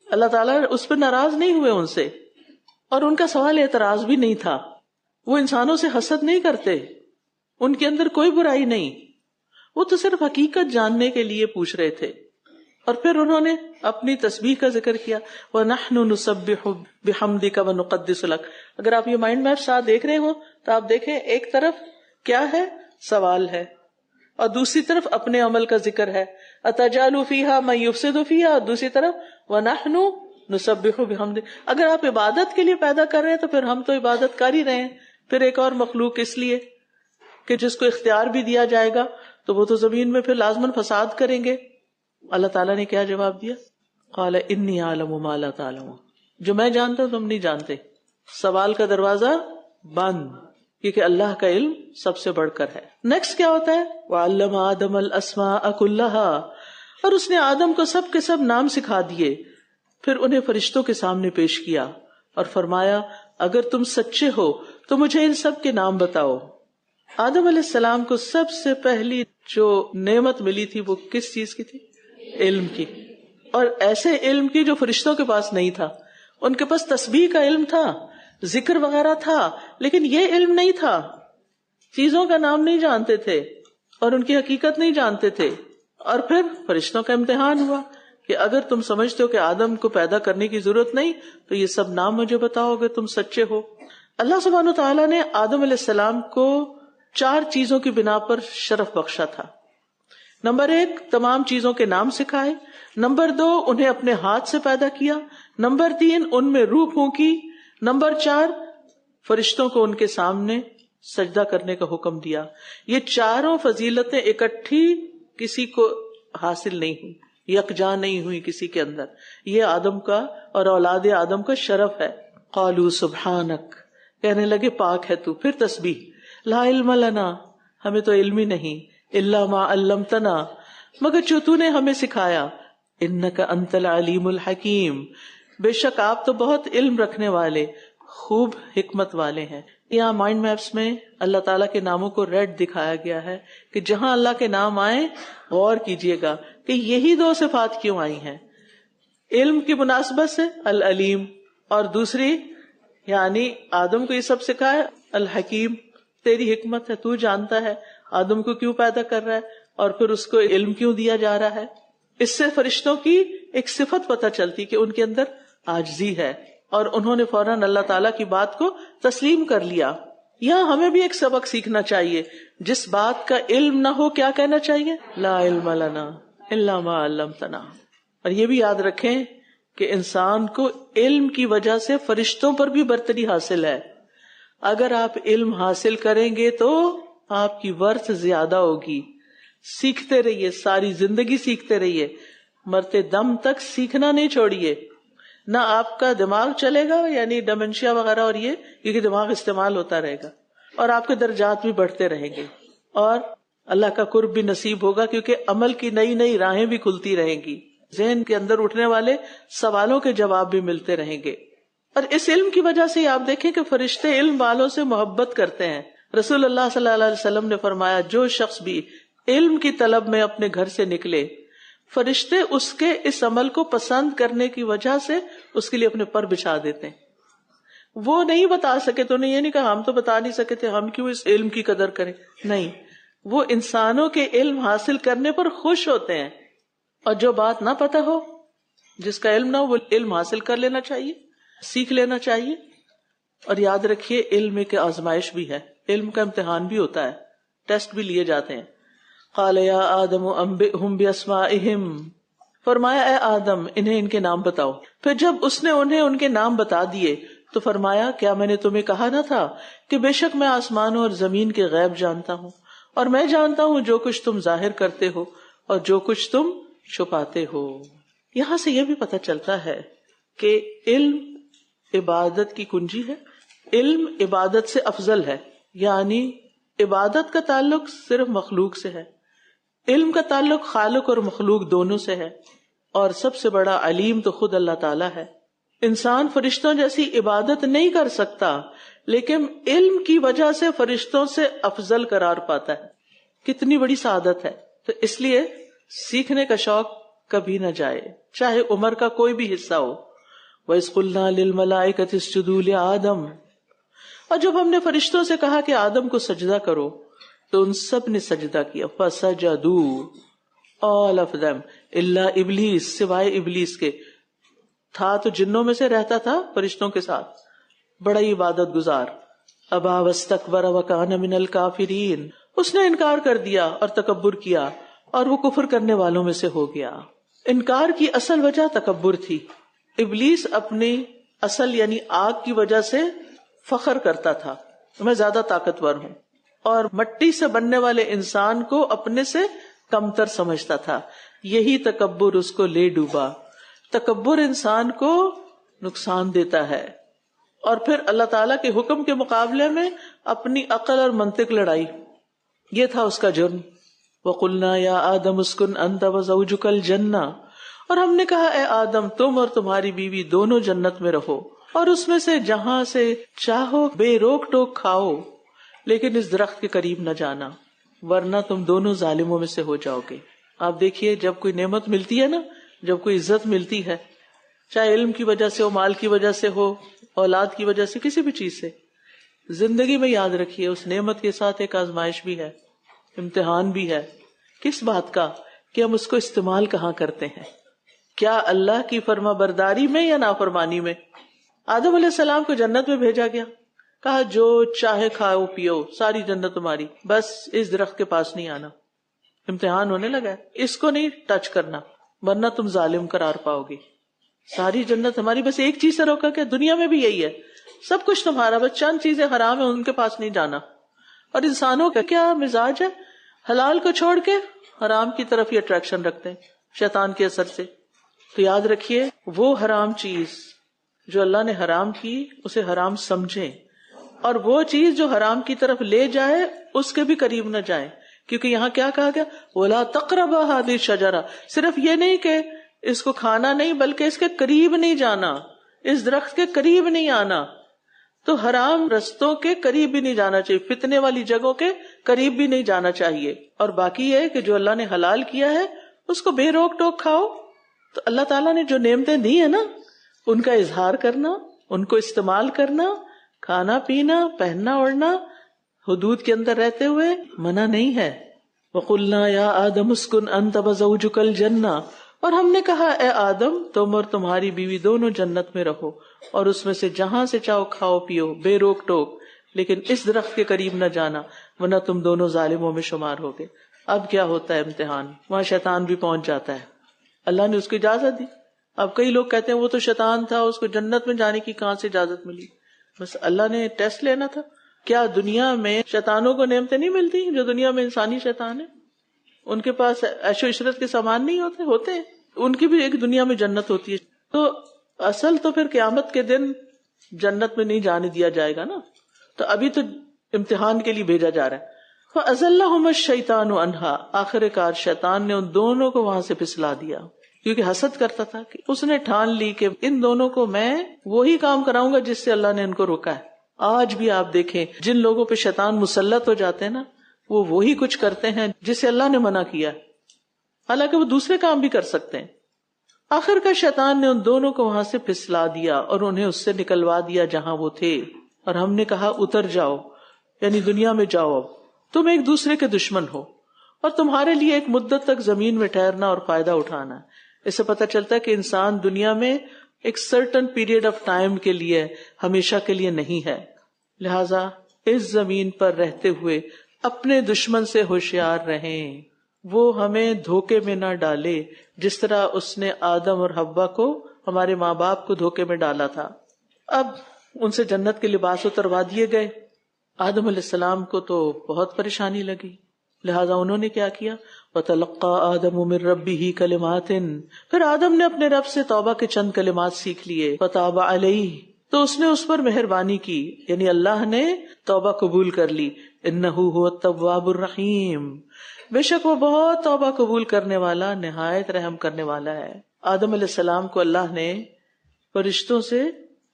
اللہ تعالیٰ اس پہ ناراض نہیں ہوئے ان سے، اور ان کا سوال اعتراض بھی نہیں تھا. وہ انسانوں سے حسد نہیں کرتے، ان کے اندر کوئی برائی نہیں، وہ تو صرف حقیقت جاننے کے لیے پوچھ رہے تھے. اور پھر انہوں نے اپنی تسبیح کا ذکر کیا، وَنَحْنُ نُسَبِّحُ بِحَمْدِكَ وَنُقَدِّسُ لَكَ. اگر آپ یہ مائنڈ میپ ساتھ دیکھ رہے ہو تو آپ دیکھیں ایک طرف کیا ہے، سوال ہے، اور دوسری طرف اپنے عمل کا ذکر ہے، أَتَجْعَلُ فِيهَا مَن يُفْسِدُ فِيهَا، اور دوسری طرف وَنَحْنُ نُسَبِّحُ بِحَمْدِكَ. اگر آپ عبادت کے لیے پیدا کر رہے ہیں تو پھر ہم تو عبادت کر ہی رہے ہیں، پھر ایک اور مخلوق اس لیے کہ جس کو اختیار بھی دیا جائے گا تو وہ تو زمین میں پھر لازماً فساد کریں گے. اللہ تعالیٰ نے کیا جواب دیا؟ قال انی اعلم ما لا تعلمون، جو میں جانتا ہوں تم نہیں جانتے. سوال کا دروازہ بند، کیونکہ اللہ کا علم سب سے بڑھ کر ہے. نیکسٹ کیا ہوتا ہے؟ وعلم آدم الاسماء كلها، اور اس نے آدم کو سب کے سب نام سکھا دیے. پھر انہیں فرشتوں کے سامنے پیش کیا اور فرمایا اگر تم سچے ہو تو مجھے ان سب کے نام بتاؤ. آدم علیہ السلام کو سب سے پہلی جو نعمت ملی تھی وہ کس چیز کی تھی؟ علم کی، اور ایسے علم کی جو فرشتوں کے پاس نہیں تھا. ان کے پاس تسبیح کا علم تھا، ذکر وغیرہ تھا، لیکن یہ علم نہیں تھا. چیزوں کا نام نہیں جانتے تھے اور ان کی حقیقت نہیں جانتے تھے. اور پھر فرشتوں کا امتحان ہوا کہ اگر تم سمجھتے ہو کہ آدم کو پیدا کرنے کی ضرورت نہیں تو یہ سب نام مجھے بتاؤ اگر تم سچے ہو. اللہ سبحانہ وتعالیٰ نے آدم علیہ السلام کو 4 چیزوں کی بنا پر شرف بخشا تھا. نمبر 1 تمام چیزوں کے نام سکھائے. نمبر 2 انہیں اپنے ہاتھ سے پیدا کیا. نمبر 3 ان میں روح پھونکی. نمبر 4 فرشتوں کو ان کے سامنے سجدہ کرنے کا حکم دیا. یہ چاروں فضیلتیں اکٹھی کسی کو حاصل نہیں ہوئی، یکجا نہیں ہوئی کسی کے اندر. یہ آدم کا اور اولاد آدم کا شرف ہے. قالوا سبحانک، کہنے لگے پاک ہے تو. پھر تسبیح، لا علم لنا، ہمیں تو علم ہی نہیں، الا ما علمتنا، مگر جو تو نے ہمیں سکھایا. انک انت العلیم الحکیم، بے شک آپ تو بہت علم رکھنے والے، خوب حکمت والے ہیں. یہاں مائنڈ میپس میں اللہ تعالیٰ کے ناموں کو ریڈ دکھایا گیا ہے کہ جہاں اللہ کے نام آئے غور کیجئے گا کہ یہی 2 صفات کیوں آئی ہیں. علم کی مناسبت سے العلیم، اور دوسری یعنی آدم کو یہ سب سکھایا الحکیم، تیری حکمت ہے، تو جانتا ہے آدم کو کیوں پیدا کر رہا ہے اور پھر اس کو علم کیوں دیا جا رہا ہے. اس سے فرشتوں کی ایک صفت پتہ چلتی کہ ان کے اندر عاجزی ہے اور انہوں نے فوراً اللہ تعالیٰ کی بات کو تسلیم کر لیا. یہاں ہمیں بھی ایک سبق سیکھنا چاہیے. جس بات کا علم نہ ہو کیا کہنا چاہیے؟ لا علم لنا الا ما علمتنا. اور یہ بھی یاد رکھیں کہ انسان کو علم کی وجہ سے فرشتوں پر بھی برتری حاصل ہے. اگر آپ علم حاصل کریں گے تو آپ کی ورث زیادہ ہوگی. سیکھتے رہیے، ساری زندگی سیکھتے رہیے، مرتے دم تک سیکھنا نہیں چھوڑیے. نہ آپ کا دماغ چلے گا، یعنی ڈیمنشیا وغیرہ اور یہ، کیونکہ دماغ استعمال ہوتا رہے گا، اور آپ کے درجات بھی بڑھتے رہیں گے، اور اللہ کا قرب بھی نصیب ہوگا، کیونکہ عمل کی نئی نئی راہیں بھی کھلتی رہیں گی. ذہن کے اندر اٹھنے والے سوالوں کے جواب بھی ملتے رہیں گے. اور اس علم کی وجہ سے آپ دیکھیں کہ فرشتے علم والوں سے محبت کرتے ہیں. رسول اللہ صلی اللہ علیہ وسلم نے فرمایا جو شخص بھی علم کی طلب میں اپنے گھر سے نکلے، فرشتے اس کے اس عمل کو پسند کرنے کی وجہ سے اس کے لیے اپنے پر بچھا دیتے ہیں. وہ نہیں بتا سکے تو یہ نہیں کہا ہم تو بتا نہیں سکے تھے، ہم کیوں اس علم کی قدر کریں. نہیں، وہ انسانوں کے علم حاصل کرنے پر خوش ہوتے ہیں. اور جو بات نہ پتا ہو، جس کا علم نہ ہو، وہ علم حاصل کر لینا چاہیے، سیکھ لینا چاہیے. اور یاد رکھیے علم ایک آزمائش بھی ہے، علم کا امتحان بھی ہوتا ہے، ٹیسٹ بھی لیے جاتے ہیں. قال یا آدم انبئہم باسمائہم، فرمایا اے آدم انہیں ان کے نام بتاؤ. پھر جب اس نے انہیں ان کے نام بتا دیے تو فرمایا کیا میں نے تمہیں کہا نہ تھا کہ بے شک میں آسمانوں اور زمین کے غیب جانتا ہوں، اور میں جانتا ہوں جو کچھ تم ظاہر کرتے ہو اور جو کچھ تم چھپاتے ہو. یہاں سے یہ بھی پتہ چلتا ہے کہ علم عبادت کی کنجی ہے. علم عبادت سے افضل ہے، یعنی عبادت کا تعلق صرف مخلوق سے ہے، علم کا تعلق خالق اور مخلوق دونوں سے ہے، اور سب سے بڑا علیم تو خود اللہ تعالیٰ ہے. انسان فرشتوں جیسی عبادت نہیں کر سکتا، لیکن علم کی وجہ سے فرشتوں سے افضل قرار پاتا ہے. کتنی بڑی سعادت ہے. تو اس لیے سیکھنے کا شوق کبھی نہ جائے، چاہے عمر کا کوئی بھی حصہ ہو. وَإِذْ قُلْنَا لِلْمَلَائِكَةِ اسْجُدُوا لِآدَمَ، اور جب ہم نے فرشتوں سے کہا کہ آدم کو سجدہ کرو تو ان سب نے سجدہ کیا. فَسَجَدُوا all of them إِلَّا إِبْلِيسَ، سوائے ابلیس کے. تھا تو جنوں میں سے، رہتا تھا فرشتوں کے ساتھ، بڑا ہی عبادت گزار. أَبَى وَاسْتَكْبَرَ وَكَانَ مِنَ الْكَافِرِينَ، اس نے انکار کر دیا اور تکبر کیا اور وہ کفر کرنے والوں میں سے ہو گیا. انکار کی اصل وجہ تکبر تھی. ابلیس اپنی اصل یعنی آگ کی وجہ سے فخر کرتا تھا، میں زیادہ طاقتور ہوں، اور مٹی سے بننے والے انسان کو اپنے سے کمتر سمجھتا تھا. یہی تکبر اس کو لے ڈوبا. تکبر انسان کو نقصان دیتا ہے، اور پھر اللہ تعالیٰ کے حکم کے مقابلے میں اپنی عقل اور منطق لڑائی. یہ تھا اس کا جرم. وَقُلْنَا يَا آدَمُ اسْكُنْ أَنْتَ وَزَوْجُكَ الْجَنَّةَ، اور ہم نے کہا اے آدم تم اور تمہاری بیوی دونوں جنت میں رہو، اور اس میں سے جہاں سے چاہو بے روک ٹوک کھاؤ، لیکن اس درخت کے قریب نہ جانا ورنہ تم دونوں ظالموں میں سے ہو جاؤ گے. آپ دیکھیے جب کوئی نعمت ملتی ہے نا، جب کوئی عزت ملتی ہے، چاہے علم کی وجہ سے ہو، مال کی وجہ سے ہو، اولاد کی وجہ سے، کسی بھی چیز سے، زندگی میں یاد رکھیے اس نعمت کے ساتھ ایک آزمائش بھی ہے، امتحان بھی ہے. کس بات کا؟ کہ ہم اس کو استعمال کہاں کرتے ہیں. کیا اللہ کی فرما برداری میں یا نافرمانی میں؟ آدم علیہ السلام کو جنت میں بھیجا گیا، کہا جو چاہے کھاؤ پیو، ساری جنت تمہاری، بس اس درخت کے پاس نہیں آنا. امتحان ہونے لگا، اس کو نہیں ٹچ کرنا ورنہ تم ظالم قرار پاؤ گے. ساری جنت ہماری، بس ایک چیز سے روکا. کیا دنیا میں بھی یہی ہے، سب کچھ تمہارا، بس چند چیزیں حرام ہیں ان کے پاس نہیں جانا. اور انسانوں کا کیا مزاج ہے، حلال کو چھوڑ کے حرام کی طرف ہی اٹریکشن رکھتے ہیں شیطان کے اثر سے. تو یاد رکھیے وہ حرام چیز جو اللہ نے حرام کی اسے حرام سمجھیں، اور وہ چیز جو حرام کی طرف لے جائے اس کے بھی قریب نہ جائیں. کیونکہ یہاں کیا کہا گیا، وَلَا تَقْرَبَا هَذِهِ الشَّجَرَةَ، صرف یہ نہیں کہ اس کو کھانا نہیں بلکہ اس کے قریب نہیں جانا، اس درخت کے قریب نہیں آنا. تو حرام رستوں کے قریب بھی نہیں جانا چاہیے، فتنے والی جگہوں کے قریب بھی نہیں جانا چاہیے. اور باقی یہ کہ جو اللہ نے حلال کیا ہے اس کو بے روک ٹوک کھاؤ. تو اللہ تعالیٰ نے جو نعمتیں دی ہیں نا ان کا اظہار کرنا، ان کو استعمال کرنا، کھانا پینا، پہننا اوڑھنا حدود کے اندر رہتے ہوئے منع نہیں ہے. وَقُلْنَا يَا آدَمُ اسْكُنْ أَنْتَ وَزَوْجُكَ الْجَنَّةَ، اور ہم نے کہا اے آدم تم اور تمہاری بیوی دونوں جنت میں رہو اور اس میں سے جہاں سے چاہو کھاؤ پیو بے روک ٹوک، لیکن اس درخت کے قریب نہ جانا ورنہ تم دونوں ظالموں میں شمار ہوگے۔ اب کیا ہوتا ہے امتحان، وہاں شیطان بھی پہنچ جاتا ہے، اللہ نے اس کو اجازت دی۔ اب کئی لوگ کہتے ہیں وہ تو شیطان تھا، اس کو جنت میں جانے کی کہاں سے اجازت ملی؟ بس اللہ نے ٹیسٹ لینا تھا۔ کیا دنیا میں شیطانوں کو نعمتیں نہیں ملتی جو دنیا میں انسانی شیطان ہے؟ ان کے پاس عیش و عشرت کے سامان نہیں ہوتے ہیں، ان کی بھی ایک دنیا میں جنت ہوتی ہے۔ تو اصل تو پھر قیامت کے دن جنت میں نہیں جانے دیا جائے گا نا، تو ابھی تو امتحان کے لیے بھیجا جا رہا ہے۔ فَأَزَلَّهُمَا الشَّيْطَانُ عَنْهَا، آخر کار شیطان نے ان دونوں کو وہاں سے پھسلا دیا، کیونکہ حسد کرتا تھا کہ اس نے ٹھان لی کہ ان دونوں کو میں وہی کام کراؤں گا جس سے اللہ نے ان کو روکا ہے۔ آج بھی آپ دیکھیں جن لوگوں پہ شیطان مسلط ہو جاتے ہیں نا، وہ وہی کچھ کرتے ہیں جس سے اللہ نے منع کیا، حالانکہ وہ دوسرے کام بھی کر سکتے ہیں۔ آخر کا شیطان نے ان دونوں کو وہاں سے پھسلا دیا اور انہیں اس سے نکلوا دیا جہاں وہ تھے، اور ہم نے کہا اتر جاؤ، یعنی دنیا میں جاؤ، اب تم ایک دوسرے کے دشمن ہو اور تمہارے لیے ایک مدت تک زمین میں ٹھہرنا اور فائدہ اٹھانا ہے۔ اس سے پتہ چلتا ہے کہ انسان دنیا میں ایک سرٹن پیریڈ آف ٹائم کے لیے، ہمیشہ کے لیے نہیں ہے، لہذا اس زمین پر رہتے ہوئے اپنے دشمن سے ہوشیار رہیں، وہ ہمیں دھوکے میں نہ ڈالے جس طرح اس نے آدم اور حوا کو، ہمارے ماں باپ کو دھوکے میں ڈالا تھا۔ اب ان سے جنت کے لباس اتروا دیے گئے۔ آدم علیہ السلام کو تو بہت پریشانی لگی، لہذا انہوں نے کیا کیا، وَتَلَقَّى آدَمُ مِن رَبِّهِ كَلِمَاتٍ، پھر آدم نے اپنے رب سے توبہ کے چند کلمات سیکھ لیے، فَتَابَ عَلَيْهِ، تو اس نے اس پر مہربانی کی، یعنی اللہ نے توبہ قبول کر لی، إِنَّهُ هُوَ التَّوَّابُ الرَّحِيمُ، بے شک وہ بہت توبہ قبول کرنے والا، نہایت رحم کرنے والا ہے۔ آدم علیہ السلام کو اللہ نے فرشتوں سے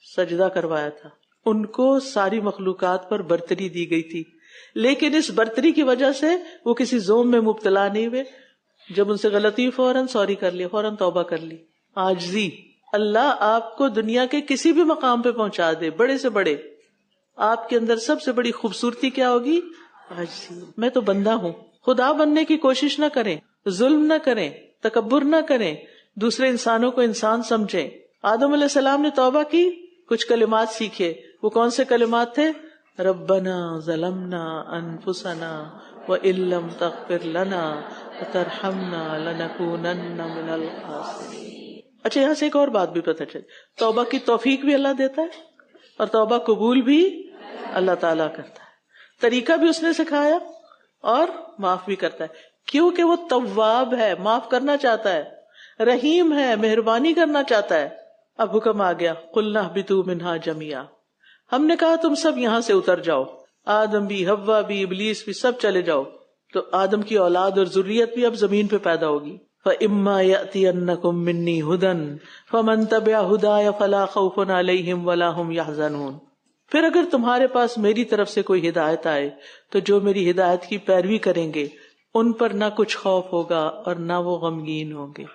سجدہ کروایا تھا، ان کو ساری مخلوقات پر برتری دی گئی تھی، لیکن اس برتری کی وجہ سے وہ کسی زوم میں مبتلا نہیں ہوئے، جب ان سے غلطی فوراً سوری کر لی، فوراً توبہ کر لی، عاجزی۔ اللہ آپ کو دنیا کے کسی بھی مقام پہ پہنچا دے، بڑے سے بڑے، آپ کے اندر سب سے بڑی خوبصورتی کیا ہوگی؟ عاجزی۔ میں تو بندہ ہوں، خدا بننے کی کوشش نہ کریں، ظلم نہ کریں، تکبر نہ کریں، دوسرے انسانوں کو انسان سمجھیں۔ آدم علیہ السلام نے توبہ کی، کچھ کلمات سیکھے، وہ کون سے کلمات تھے؟ ربنا ظلمنا انفسنا وان لم تغفر لنا وترحمنا لنکونن من الخاسرین۔ اچھا، یہاں سے ایک اور بات بھی پتہ چلی، توبہ کی توفیق بھی اللہ دیتا ہے اور توبہ قبول بھی اللہ تعالیٰ کرتا ہے، طریقہ بھی اس نے سکھایا اور معاف بھی کرتا ہے، کیونکہ وہ تواب ہے، معاف کرنا چاہتا ہے، رحیم ہے، مہربانی کرنا چاہتا ہے۔ اب حکم آ گیا، قلنا اہبطوا منہا جميعا، ہم نے کہا تم سب یہاں سے اتر جاؤ، آدم بھی، حوا بھی، ابلیس بھی، سب چلے جاؤ۔ تو آدم کی اولاد اور ذریت بھی اب زمین پہ پیدا ہوگی۔ فَإِمَّا يَأْتِيَنَّكُم مِّنِّي هُدًى فَمَن تَبِعَ هُدَايَ فَلَا خَوْفٌ عَلَيْهِمْ وَلَا هُمْ يَحْزَنُونَ، پھر اگر تمہارے پاس میری طرف سے کوئی ہدایت آئے تو جو میری ہدایت کی پیروی کریں گے ان پر نہ کچھ خوف ہوگا اور نہ وہ غمگین ہوں گے۔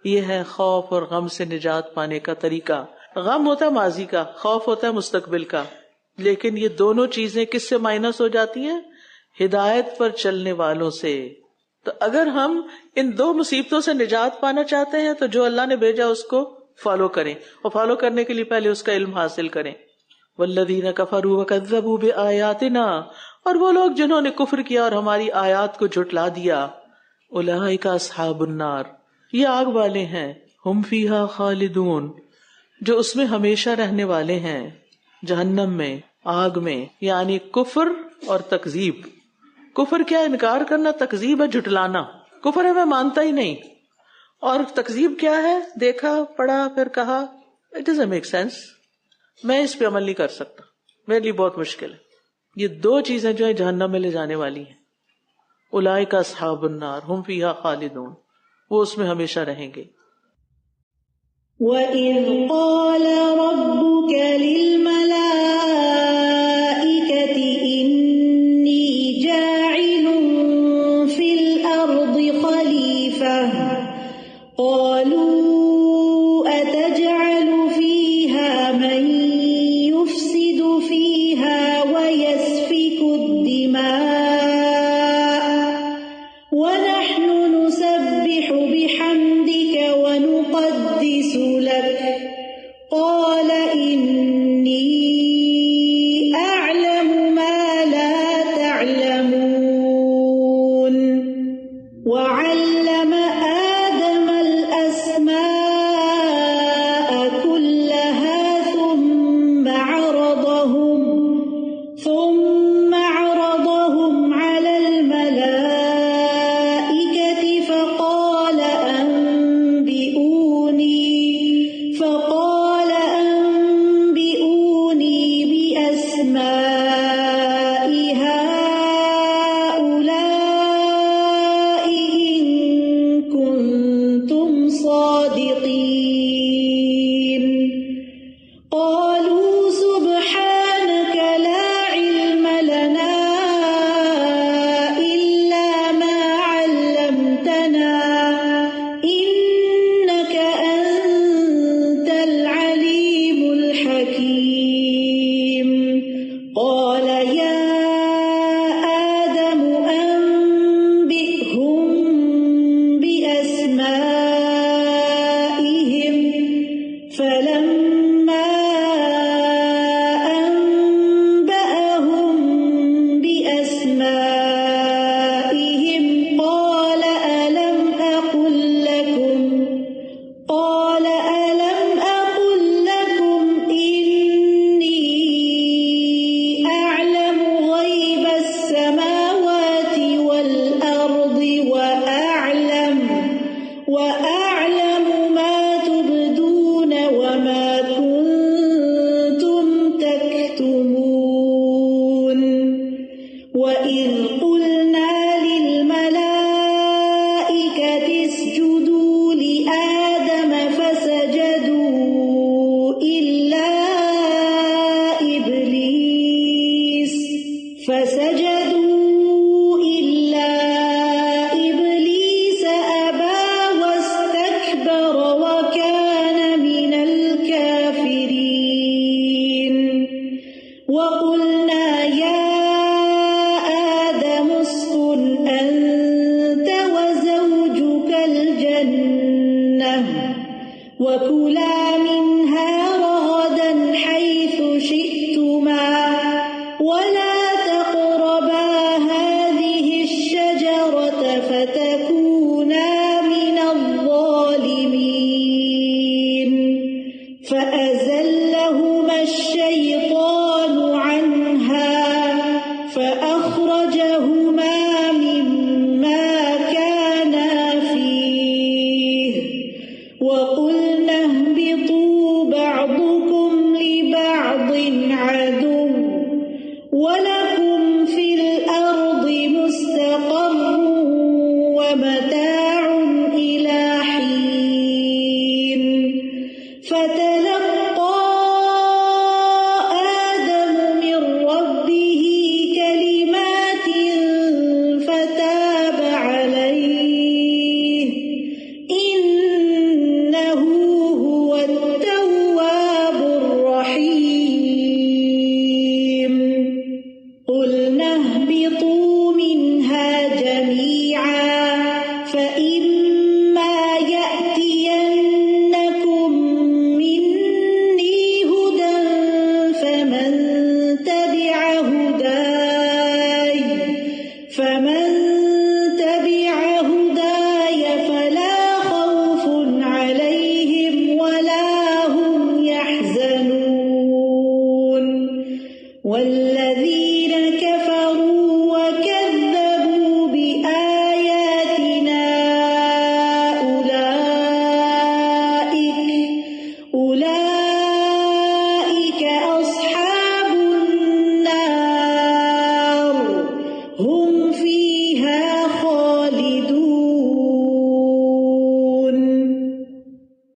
یہ ہے خوف اور غم سے نجات پانے کا طریقہ۔ غم ہوتا ہے ماضی کا، خوف ہوتا ہے مستقبل کا، لیکن یہ دونوں چیزیں کس سے مائنس ہو جاتی ہیں؟ ہدایت پر چلنے والوں سے۔ تو اگر ہم ان دو مصیبتوں سے نجات پانا چاہتے ہیں تو جو اللہ نے بھیجا اس کو فالو کریں، اور فالو کرنے کے لیے پہلے اس کا علم حاصل کریں۔ والذین کفروا وکذبوا بآیاتنا، اور وہ لوگ جنہوں نے کفر کیا اور ہماری آیات کو جھٹلا دیا، اولئک اصحاب النار، یہ آگ والے ہیں، ہم فیہا خالدون، جو اس میں ہمیشہ رہنے والے ہیں، جہنم میں، آگ میں، یعنی کفر اور تکذیب۔ کفر کیا؟ انکار کرنا، تکذیب ہے جھٹلانا۔ کفر ہے میں مانتا ہی نہیں، اور تکذیب کیا ہے؟ دیکھا، پڑھا، پھر کہا اٹ ڈزنٹ میک سینس، میں اس پہ عمل نہیں کر سکتا، میرے لیے بہت مشکل ہے۔ یہ دو چیزیں جو ہیں جہنم میں لے جانے والی ہیں۔ اولئک اصحاب النار ہم فیہا خالدون، وہ اس میں ہمیشہ رہیں گے۔ وَإِذْ قَالَ رَبُّكَ لِلْمَلَائِكَةِ إِنِّي جَاعِلٌ فِي الْأَرْضِ خَلِيفَةً قَالُوا أَتَجْعَلُ فِيهَا مَن يُفْسِدُ فِيهَا وَيَسْفِكُ الدِّمَاءَ وَنَحْنُ نُسَبِّحُ بِحَمْدِكَ فلما أنبأهم بأسمائهم قال ألم أقل لكم إني أعلم غيب السماوات والأرض وأعلم ما تبدون وما كنتم تكتمون وإذ قلنا للملائكة اسجدوا لآدم فسجدوا إلا إبليس أبى واستكبر وكان من الكافرين وقلنا يا آدم اسكن أنت وزوجك الجنة وكلا منها رغدا حيث شئتما ولا تقربا هذه الشجرة فتكونا من الظالمين فأزلهما الشيطان عنها فأخرجهما مما كانا فيه وقلنا اهبطوا بعضكم لبعض عدو ولكم في الأرض مستقر ومتاع إلى حين فتلقوا